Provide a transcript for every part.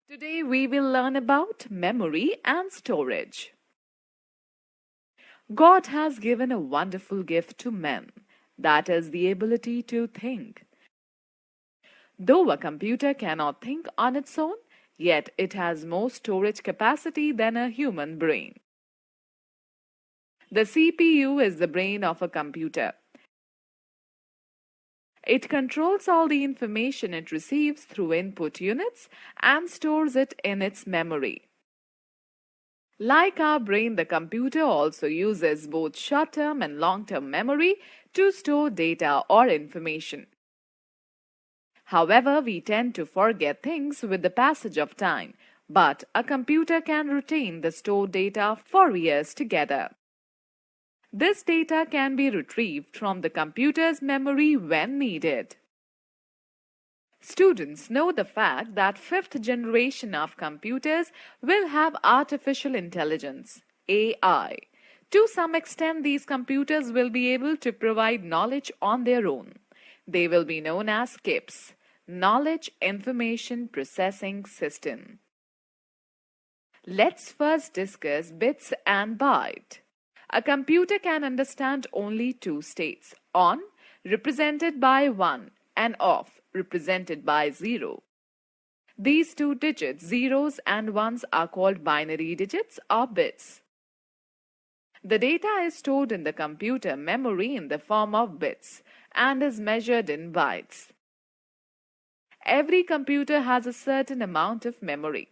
Today we will learn about memory and storage. God has given a wonderful gift to men, that is the ability to think. Though a computer cannot think on its own, yet it has more storage capacity than a human brain. The CPU is the brain of a computer. It controls all the information it receives through input units and stores it in its memory. Like our brain, the computer also uses both short-term and long-term memory to store data or information. However, we tend to forget things with the passage of time, but a computer can retain the stored data for years together. This data can be retrieved from the computer's memory when needed. Students know the fact that fifth generation of computers will have artificial intelligence, AI. To some extent, these computers will be able to provide knowledge on their own. They will be known as KIPS, Knowledge Information Processing System. Let's first discuss bits and byte. A computer can understand only two states, on, represented by 1, and off, represented by 0. These two digits, zeros and ones, are called binary digits or bits. The data is stored in the computer memory in the form of bits and is measured in bytes. Every computer has a certain amount of memory.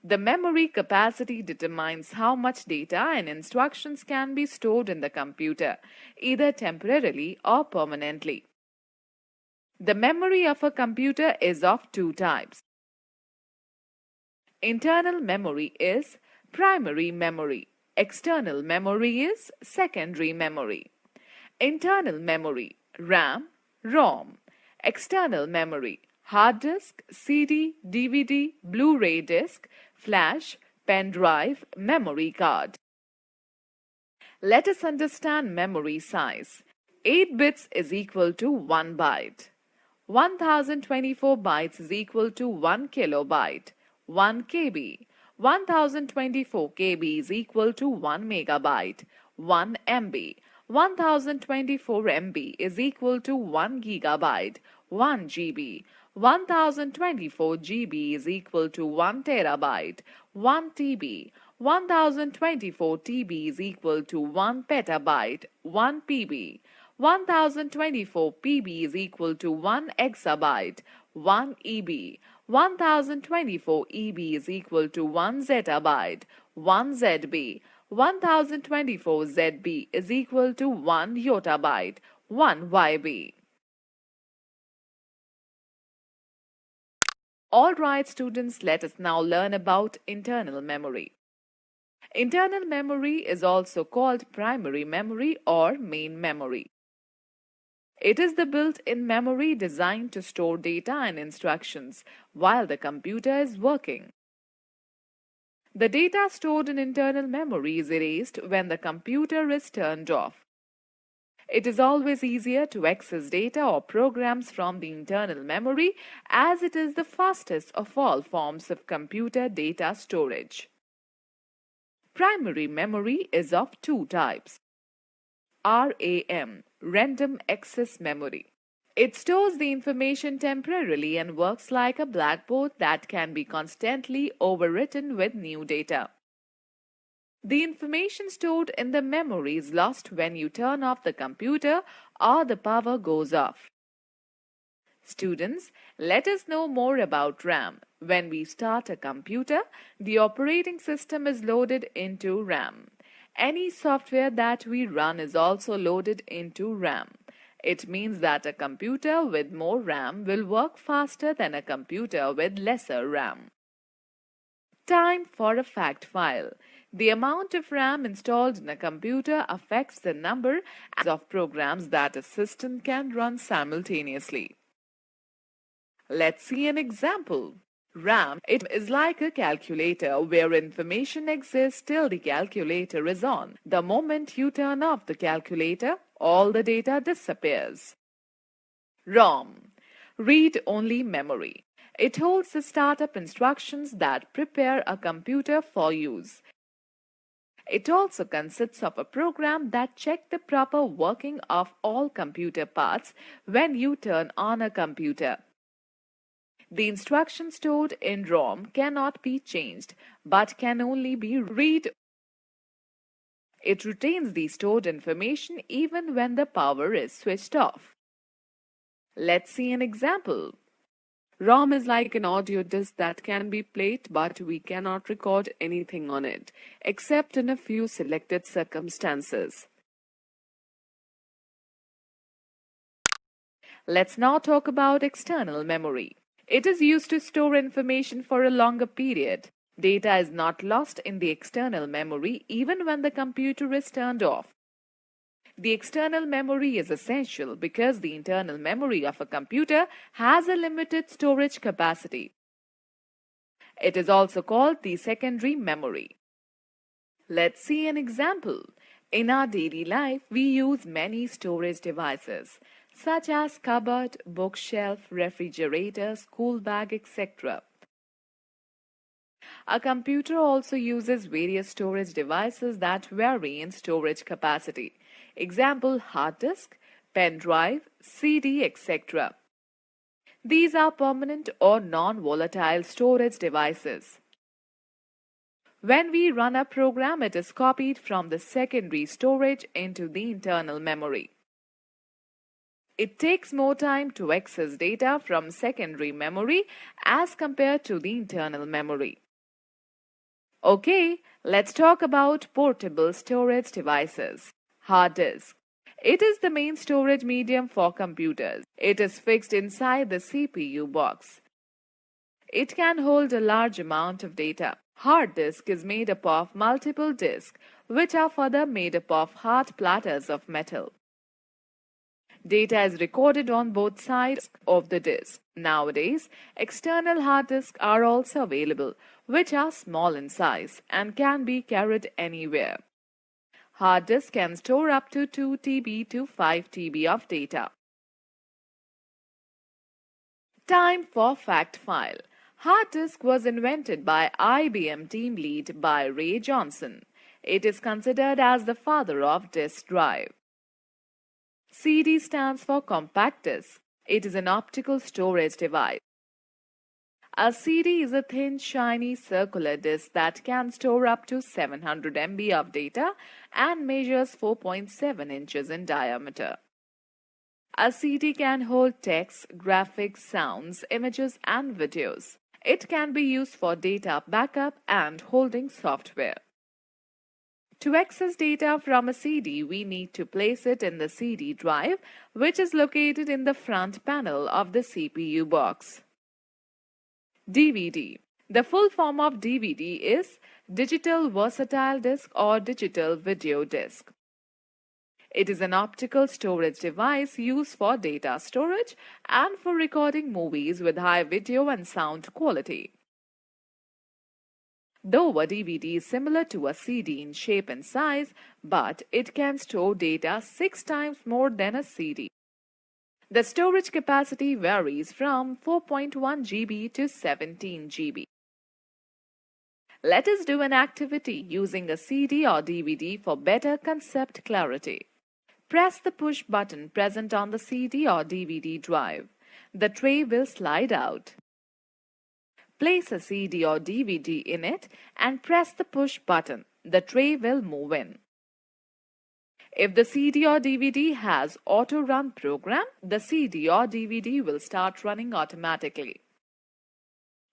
The memory capacity determines how much data and instructions can be stored in the computer, either temporarily or permanently. The memory of a computer is of two types. Internal memory is primary memory. External memory is secondary memory. Internal memory, RAM, ROM. External memory, hard disk, CD, DVD, Blu-ray disc, flash, pen drive, memory card. Let us understand memory size. 8 bits is equal to 1 byte. 1024 bytes is equal to 1 kilobyte, 1 KB. 1024 KB is equal to 1 megabyte, 1 MB. 1024 MB is equal to 1 gigabyte, 1 GB. 1024 GB is equal to 1 terabyte, 1 TB. 1024 TB is equal to 1 petabyte, 1 PB. 1024 PB is equal to 1 exabyte, 1 EB. 1024 EB is equal to 1 zettabyte, 1 ZB. 1024 ZB is equal to 1 yottabyte, 1 YB. Alright students, let us now learn about internal memory. Internal memory is also called primary memory or main memory. It is the built-in memory designed to store data and instructions while the computer is working. The data stored in internal memory is erased when the computer is turned off. It is always easier to access data or programs from the internal memory as it is the fastest of all forms of computer data storage. Primary memory is of two types. RAM, Random Access Memory. It stores the information temporarily and works like a blackboard that can be constantly overwritten with new data. The information stored in the memory is lost when you turn off the computer or the power goes off. Students, let us know more about RAM. When we start a computer, the operating system is loaded into RAM. Any software that we run is also loaded into RAM. It means that a computer with more RAM will work faster than a computer with lesser RAM. Time for a fact file. The amount of RAM installed in a computer affects the number of programs that a system can run simultaneously. Let's see an example. RAM, it is like a calculator where information exists till the calculator is on. The moment you turn off the calculator, all the data disappears. ROM, read-only memory. It holds the startup instructions that prepare a computer for use. It also consists of a program that checks the proper working of all computer parts when you turn on a computer. The instructions stored in ROM cannot be changed, but can only be read. It retains the stored information even when the power is switched off. Let's see an example. ROM is like an audio disc that can be played, but we cannot record anything on it, except in a few selected circumstances. Let's now talk about external memory. It is used to store information for a longer period. Data is not lost in the external memory even when the computer is turned off. The external memory is essential because the internal memory of a computer has a limited storage capacity. It is also called the secondary memory. Let's see an example. In our daily life, we use many storage devices, such as cupboard, bookshelf, refrigerator, school bag, etc. A computer also uses various storage devices that vary in storage capacity. Example, hard disk, pen drive, CD, etc. These are permanent or non-volatile storage devices. When we run a program, it is copied from the secondary storage into the internal memory. It takes more time to access data from secondary memory as compared to the internal memory. Okay, let's talk about portable storage devices. Hard disk. It is the main storage medium for computers. It is fixed inside the CPU box. It can hold a large amount of data. Hard disk is made up of multiple disks, which are further made up of hard platters of metal. Data is recorded on both sides of the disk. Nowadays, external hard disks are also available, which are small in size and can be carried anywhere. Hard disk can store up to 2 TB to 5 TB of data. Time for fact file. Hard disk was invented by IBM team lead by Ray Johnson. It is considered as the father of disk drive. CD stands for compact disc. It is an optical storage device. A CD is a thin, shiny, circular disc that can store up to 700 MB of data and measures 4.7 inches in diameter. A CD can hold text, graphics, sounds, images, and videos. It can be used for data backup and holding software. To access data from a CD, we need to place it in the CD drive, which is located in the front panel of the CPU box. DVD. The full form of DVD is Digital Versatile Disc or Digital Video Disc. It is an optical storage device used for data storage and for recording movies with high video and sound quality. Though a DVD is similar to a CD in shape and size, but it can store data 6 times more than a CD. The storage capacity varies from 4.1 GB to 17 GB. Let us do an activity using a CD or DVD for better concept clarity. Press the push button present on the CD or DVD drive. The tray will slide out. Place a CD or DVD in it and press the push button. The tray will move in. If the CD or DVD has auto run program, the CD or DVD will start running automatically.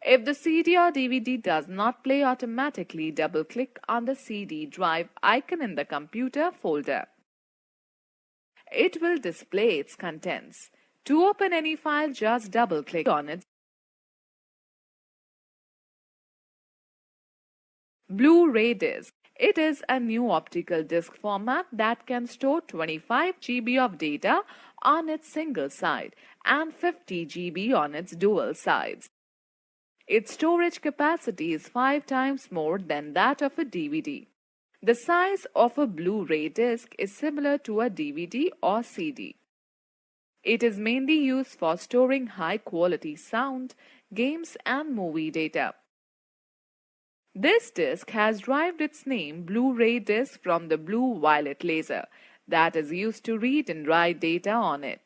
If the CD or DVD does not play automatically, double-click on the CD drive icon in the computer folder. It will display its contents. To open any file, just double-click on it. Blu-ray disc. It is a new optical disc format that can store 25 GB of data on its single side and 50 GB on its dual sides. Its storage capacity is 5 times more than that of a DVD. The size of a Blu-ray disc is similar to a DVD or CD. It is mainly used for storing high-quality sound, games, and movie data. This disc has derived its name Blu-ray disc from the blue-violet laser that is used to read and write data on it.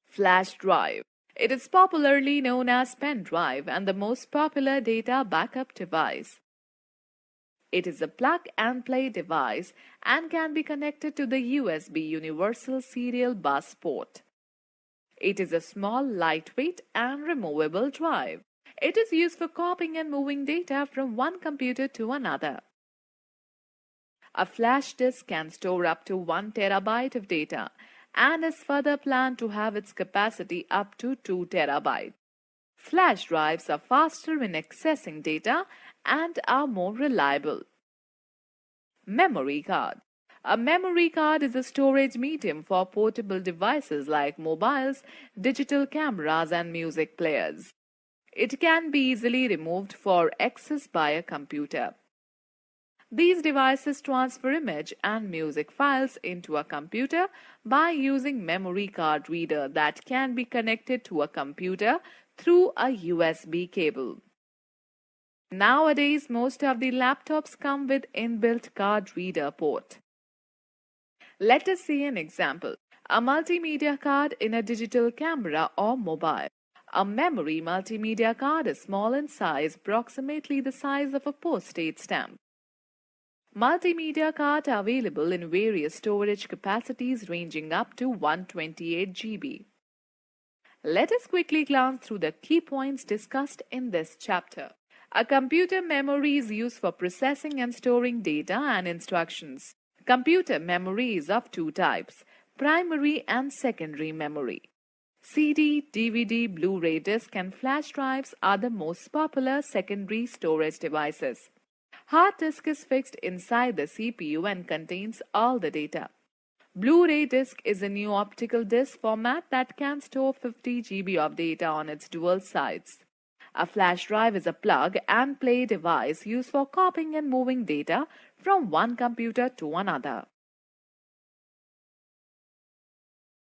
Flash drive. It is popularly known as pen drive and the most popular data backup device. It is a plug-and-play device and can be connected to the USB Universal Serial Bus port. It is a small, lightweight, and removable drive. It is used for copying and moving data from one computer to another. A flash disk can store up to 1 terabyte of data and is further planned to have its capacity up to 2 terabytes. Flash drives are faster in accessing data and are more reliable. Memory card. A memory card is a storage medium for portable devices like mobiles, digital cameras, and music players. It can be easily removed for access by a computer. These devices transfer image and music files into a computer by using memory card reader that can be connected to a computer through a USB cable. Nowadays, most of the laptops come with inbuilt card reader port. Let us see an example. A multimedia card in a digital camera or mobile. A memory multimedia card is small in size, approximately the size of a postage stamp. Multimedia cards are available in various storage capacities ranging up to 128 GB. Let us quickly glance through the key points discussed in this chapter. A computer memory is used for processing and storing data and instructions. Computer memory is of two types, primary and secondary memory. CD, DVD, Blu-ray disc, and flash drives are the most popular secondary storage devices. Hard disk is fixed inside the CPU and contains all the data. Blu-ray disc is a new optical disc format that can store 50 GB of data on its dual sides. A flash drive is a plug-and-play device used for copying and moving data from one computer to another.